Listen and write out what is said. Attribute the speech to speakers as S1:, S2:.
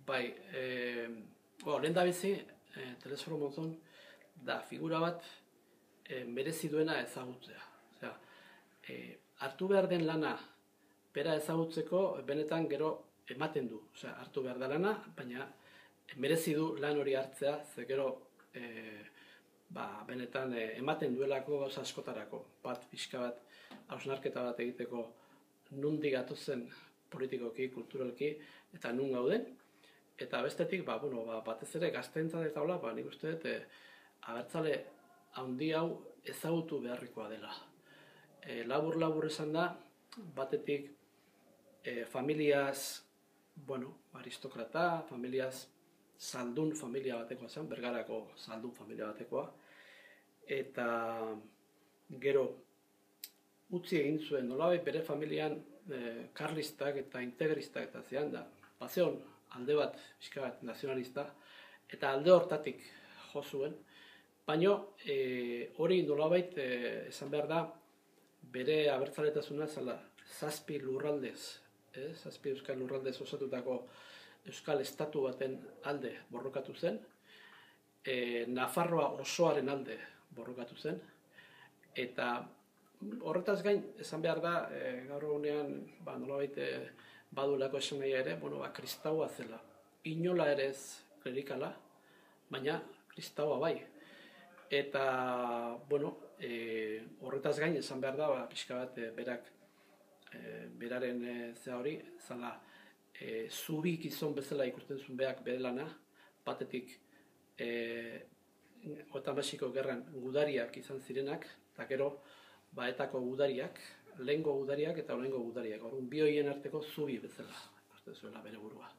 S1: Bai, lehen da bizi, Telesforo Monzon da figura bat merezi duena ezagutzea. Osea, hartu behar den lana bera ezagutzeko benetan gero ematen du. Osea, hartu behar da lana, baina merezi du lan hori hartzea, ze gero benetan ematen duelako gauza askotarako. Bat, pixka bat, hausnarketa bat egiteko nondik gatozen politikoki, kulturalki, eta nun gauden. Eta bestetik, batez ere gazteentzat eta hola, nik uste dut abertzale handi hau ezagutu beharrikoa dela. Labur esan da, batetik familiaz, aristokrata, familiaz zaldun familia batekoa zen, Bergarako zaldun familia batekoa. Eta gero utzi egin zuen, nolabait bere familian karlistak eta integristak eta zian da. Bazeon alde bat, pixka bat nazionalista, eta alde hortatik jo zuen. Baina hori nolabait esan behar da, bere abertzaletasuna zala zazpi lurraldez, zazpi euskal lurraldez osatutako euskal estatu baten alde borrokatu zen, Nafarroa osoaren alde borrokatu zen, eta horretaz gain, esan behar da, gaur egunean nolabait badulako esan nahi ere, kristaua zela. Inola ere ez klerikala, baina kristaua bai. Eta, horretaz gain, esan behar da, pixka bat beraren zea hori, zala, zubi gizon bezala ikusten zuen beak bere lana, batetik Otamasiko gerran gudariak izan zirenak, eta gero etako gudariak, lehengo gudariak eta oraingo gudariak. Orduan bi horien arteko zubi bezala ikusten zuela bere burua.